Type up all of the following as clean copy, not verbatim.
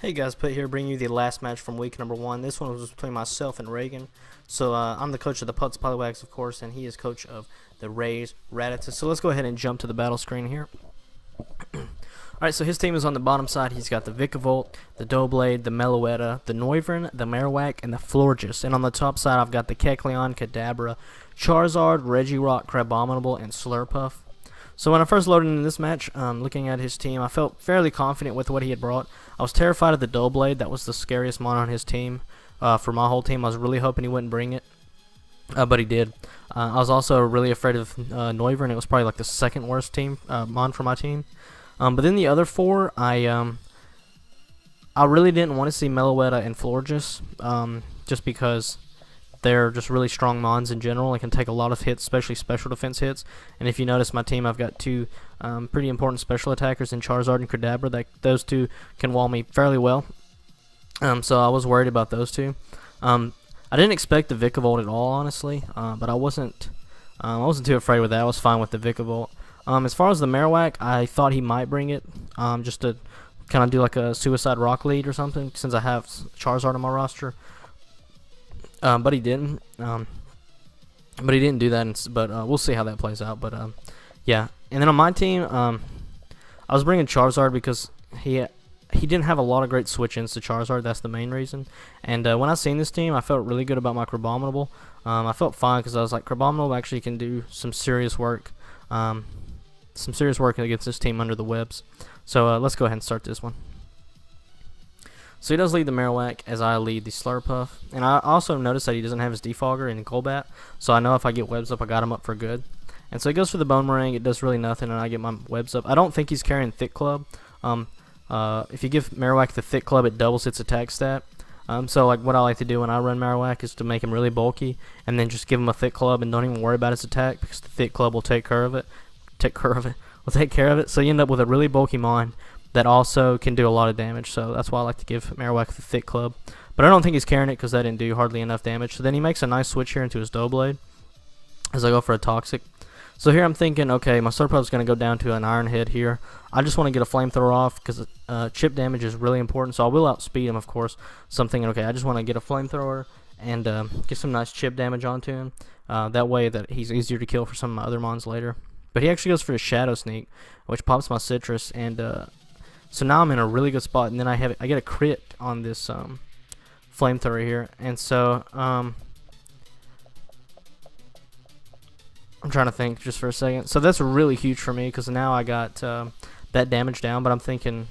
Hey guys, Putt here, bringing you the last match from week number 1. This one was between myself and Reagan. So I'm the coach of the Putts, Poliwags, of course, and he is coach of the Rays, Rattatas. So let's go ahead and jump to the battle screen here. Alright, so his team is on the bottom side. He's got the Vikavolt, the Doughblade, the Meloetta, the Noivern, the Marowak, and the Florges. And on the top side, I've got the Kecleon, Kadabra, Charizard, Regirock, Crabominable, and Slurpuff. So when I first loaded into this match, looking at his team, I felt fairly confident with what he had brought. I was terrified of the Doughblade. That was the scariest mon on his team. For my whole team, I was really hoping he wouldn't bring it, but he did. I was also really afraid of Noivern. It was probably like the second worst team mon for my team. But then the other four, I really didn't want to see Meloetta and Florges, just because they're just really strong mons in general and can take a lot of hits, especially special defense hits. And if you notice my team, I've got two pretty important special attackers in Charizard and Kadabra. Those two can wall me fairly well. So I was worried about those two. I didn't expect the Vikavolt at all, honestly, but I wasn't too afraid with that. I was fine with the Vikavolt. As far as the Marowak, I thought he might bring it, just to kind of do like a Suicide Rock lead or something, since I have Charizard on my roster. But he didn't. But he didn't do that. But we'll see how that plays out. But yeah. And then on my team, I was bringing Charizard because he didn't have a lot of great switch-ins to Charizard. That's the main reason. And when I seen this team, I felt really good about my Crabominable. I felt fine because I was like, Crabominable actually can do some serious work. Against this team under the webs. So let's go ahead and start this one. So he does lead the Marowak as I lead the Slurpuff. And I also noticed that he doesn't have his Defogger in Golbat. So I know if I get webs up, I got him up for good. And so he goes for the Bone Meringue. It does really nothing, and I get my webs up. I don't think he's carrying Thick Club. If you give Marowak the Thick Club, it doubles its attack stat. So like what I like to do when I run Marowak is to make him really bulky, and then just give him a Thick Club and don't even worry about his attack, because the Thick Club will take care of it. So you end up with a really bulky mon that also can do a lot of damage. So that's why I like to give Marowak the Thick Club. But I don't think he's carrying it because that didn't do hardly enough damage. So then he makes a nice switch here into his Doughblade as I go for a Toxic. So here I'm thinking, okay, my Slurpuff's going to go down to an Iron Head here. I just want to get a Flamethrower off because chip damage is really important. So I will outspeed him, of course. So I'm thinking, okay, I just want to get a Flamethrower and get some nice chip damage onto him. That way that he's easier to kill for some of my other mons later. But he actually goes for a Shadow Sneak, which pops my Citrus, and so now I'm in a really good spot. And then I get a crit on this Flamethrower here, and so I'm trying to think just for a second. So that's really huge for me because now I got that damage down. But I'm thinking,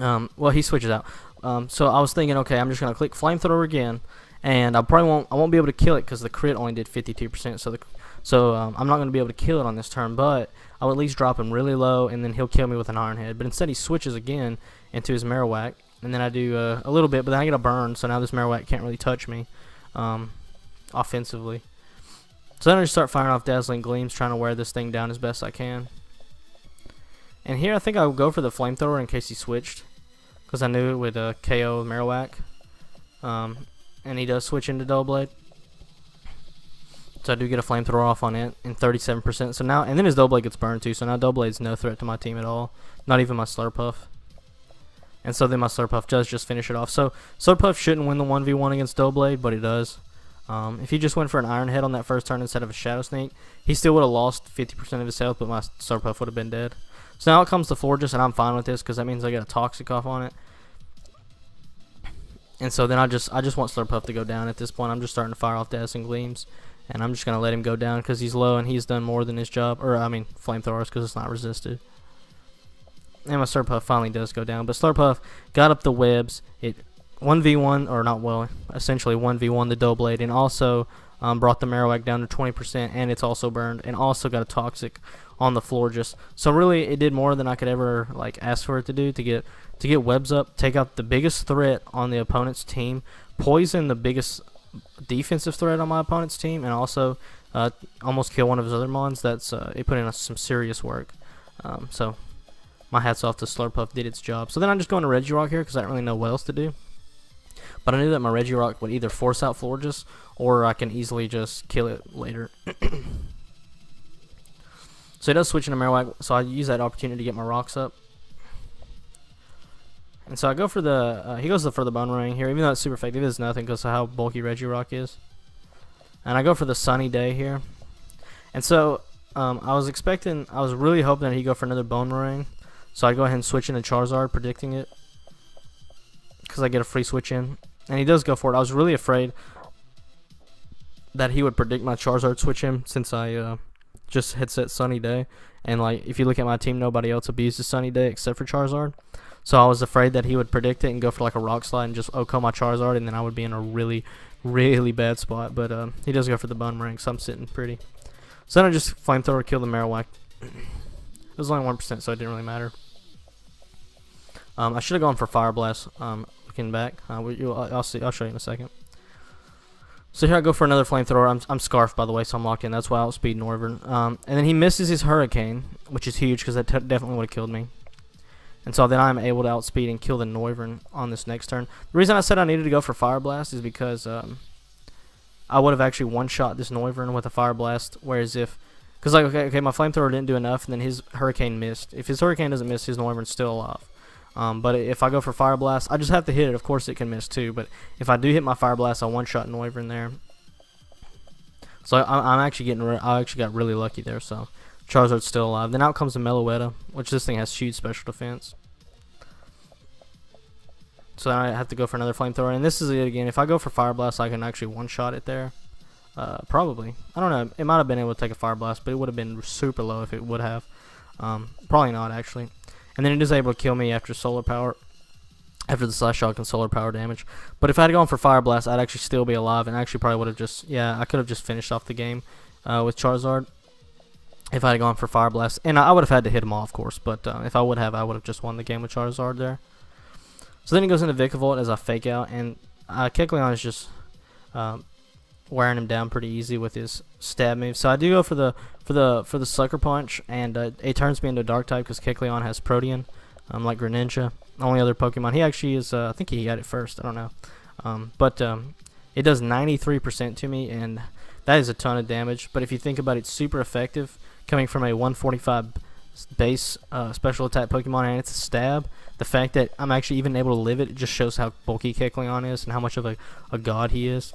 well, he switches out. So I was thinking, okay, I'm just gonna click Flamethrower again, and I won't be able to kill it because the crit only did 52%. So I'm not going to be able to kill it on this turn, but I'll at least drop him really low, and then he'll kill me with an Iron Head. But instead he switches again into his Marowak, and then I do a little bit, but then I get a burn, so now this Marowak can't really touch me offensively. So then I just start firing off Dazzling Gleams, trying to wear this thing down as best I can. And here I think I'll go for the Flamethrower in case he switched, because I knew it would KO Marowak. And he does switch into Doughblade. So I do get a Flamethrower off on it in 37%. So now, and then his Doughblade gets burned too. So now Doughblade's no threat to my team at all. Not even my Slurpuff. And so then my Slurpuff does just finish it off. So Slurpuff shouldn't win the 1v1 against Doughblade, but he does. If he just went for an Iron Head on that first turn instead of a Shadow Sneak, he still would have lost 50% of his health, but my Slurpuff would have been dead. So now it comes to Florges, and I'm fine with this because that means I get a Toxic off on it. And so then I just want Slurpuff to go down at this point. I'm just starting to fire off Dazzling Gleams. And I'm just going to let him go down because he's low and he's done more than his job. Or, I mean, Flamethrowers because it's not resisted. And my Slurpuff finally does go down. But Slurpuff got up the webs. It 1v1, or not, well, essentially 1v1 the Doughblade. And also brought the Marowak down to 20%. And it's also burned. And also got a Toxic on the Florges. So really, it did more than I could ever ask for it to do. To get webs up, take out the biggest threat on the opponent's team. Poison the biggest defensive threat on my opponent's team, and also almost kill one of his other mons. It put in some serious work. So my hats off to Slurpuff, did its job. So then I'm just going to Regirock here because I don't really know what else to do. But I knew that my Regirock would either force out Florges or I can easily just kill it later. So he does switch into Marowak, so I use that opportunity to get my rocks up. And so I go for the, he goes for the bone ring here, even though it's super effective, it is nothing because of how bulky Regirock is. And I go for the Sunny Day here. And so I was really hoping that he'd go for another bone ring. So I go ahead and switch into Charizard, predicting it, because I get a free switch in. And he does go for it. I was really afraid that he would predict my Charizard switch in, since I just had set Sunny Day. And like, if you look at my team, nobody else abuses Sunny Day except for Charizard. So I was afraid that he would predict it and go for like a Rock Slide and just OHKO my Charizard, and then I would be in a really, really bad spot. But he does go for the bone ring, so I'm sitting pretty. So then I just Flamethrower, kill the Marowak. It was only 1%, so it didn't really matter. I should have gone for Fire Blast. Looking back, I'll show you in a second. So here I go for another Flamethrower. I'm Scarfed, by the way, so I'm locked in. That's why I outspeed Noivern. And then he misses his Hurricane, which is huge because that definitely would have killed me. And so then I'm able to outspeed and kill the Noivern on this next turn. The reason I said I needed to go for Fire Blast is because I would have actually one-shot this Noivern with a Fire Blast, whereas if... Because, like, okay, my Flamethrower didn't do enough, and then his Hurricane missed. If his Hurricane doesn't miss, his Noivern's still alive. But if I go for Fire Blast, I just have to hit it. Of course it can miss too, but if I do hit my Fire Blast, I one-shot Noivern there. So I actually got really lucky there, so... Charizard's still alive. Then out comes the Meloetta, which this thing has huge special defense. So then I have to go for another Flamethrower. And this is it again. If I go for Fire Blast, I can actually one-shot it there. Probably. I don't know. It might have been able to take a Fire Blast, but it would have been super low if it would have. Probably not, actually. And then it is able to kill me after Solar Power. After the Slash Shock and Solar Power damage. But if I had gone for Fire Blast, I'd actually still be alive. And actually probably would have just... Yeah, I could have just finished off the game with Charizard. If I had gone for Fire Blast. And I would have had to hit him off, of course. But if I would have just won the game with Charizard there. So then he goes into Vikavolt as I fake out. And Kecleon is just wearing him down pretty easy with his stab move. So I do go for the Sucker Punch. And it turns me into a Dark type because Kecleon has Protean. Like Greninja. Only other Pokemon. He actually is, I think he got it first. I don't know. But it does 93% to me. And that is a ton of damage. But if you think about it, it's super effective. Coming from a 145 base special attack Pokemon, and it's a stab. The fact that I'm actually even able to live it just shows how bulky Kecleon is and how much of a god he is.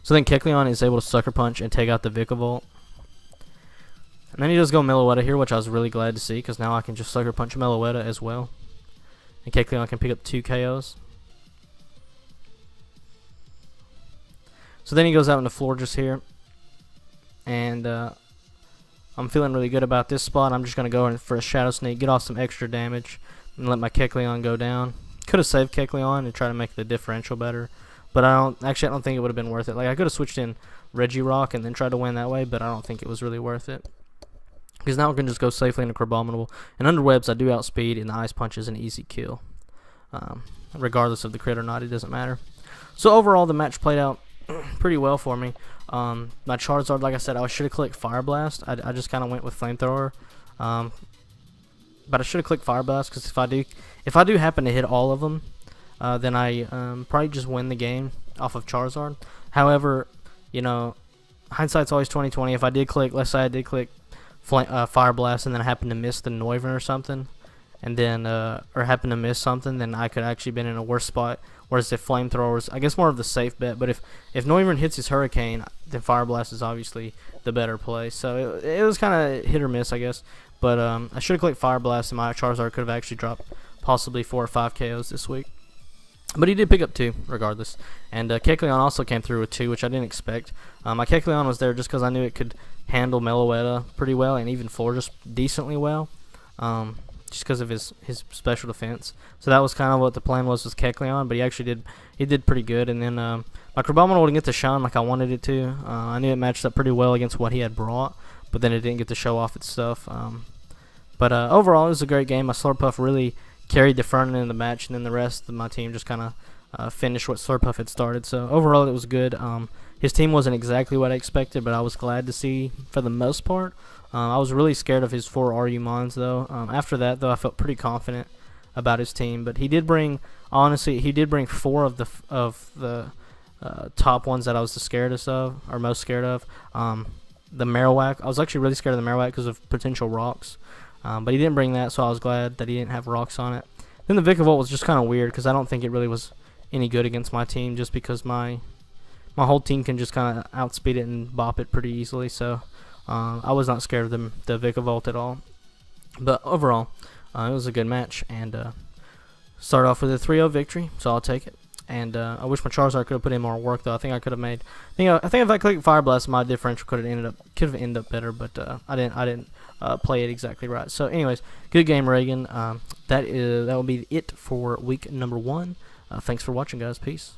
So then Kecleon is able to Sucker Punch and take out the Vikavolt. And then he does go Meloetta here, which I was really glad to see, because now I can just Sucker Punch Meloetta as well. And Kecleon can pick up 2 KOs. So then he goes out into Florges here. And I'm feeling really good about this spot. I'm just going to go in for a Shadow Sneak, get off some extra damage, and let my Kecleon go down. Could have saved Kecleon and tried to make the differential better. But I don't think it would have been worth it. Like, I could have switched in Regirock and then tried to win that way, but I don't think it was really worth it. Because now we can just go safely into Crabominable. And under Webs, I do outspeed, and the Ice Punch is an easy kill. Regardless of the crit or not, it doesn't matter. So overall, the match played out pretty well for me. My Charizard, like I said, I should have clicked Fire Blast. I just kind of went with Flamethrower. But I should have clicked Fire Blast, because if I do happen to hit all of them, then I probably just win the game off of Charizard. However, you know, hindsight's always 20/20. If I did click, let's say I did click Fire Blast and then I happened to miss the Noivern or something, and then or happened to miss something, then I could actually been in a worse spot. Whereas if Flamethrower's, I guess, more of the safe bet. But if Noivern hits his Hurricane, then Fire Blast is obviously the better play. So it was kind of hit or miss, I guess. But I should have clicked Fire Blast, and my Charizard could have actually dropped possibly 4 or 5 KOs this week. But he did pick up 2, regardless. And Kecleon also came through with 2, which I didn't expect. My Kecleon was there just because I knew it could handle Meloetta pretty well, and even Florges decently well. Just because of his special defense. So that was kind of what the plan was with Kecleon, but he did pretty good. And then my Crabominable wouldn't get to shine like I wanted it to. I knew it matched up pretty well against what he had brought, but then it didn't get to show off its stuff. But overall, it was a great game. My Slurpuff really carried the front end of the match, and then the rest of my team just kind of finished what Slurpuff had started. So overall, it was good. His team wasn't exactly what I expected, but I was glad to see for the most part. I was really scared of his 4 RU Mons, though. After that, though, I felt pretty confident about his team. But he did bring, honestly, 4 of the top ones that I was the scaredest of, or most scared of. The Marowak, I was actually really scared of the Marowak because of potential rocks. But he didn't bring that, so I was glad that he didn't have rocks on it. Then the Vikavolt was just kind of weird because I don't think it really was any good against my team, just because my whole team can just kind of outspeed it and bop it pretty easily. So I was not scared of the Vikavolt at all. But overall, it was a good match, and start off with a 3-0 victory, so I'll take it. And I wish my Charizard could have put in more work, though. I think I could have made. I think if I clicked Fire Blast, my differential could have ended up better, but I didn't play it exactly right. So, anyways, good game, Reagan. That will be it for week number 1. Thanks for watching, guys. Peace.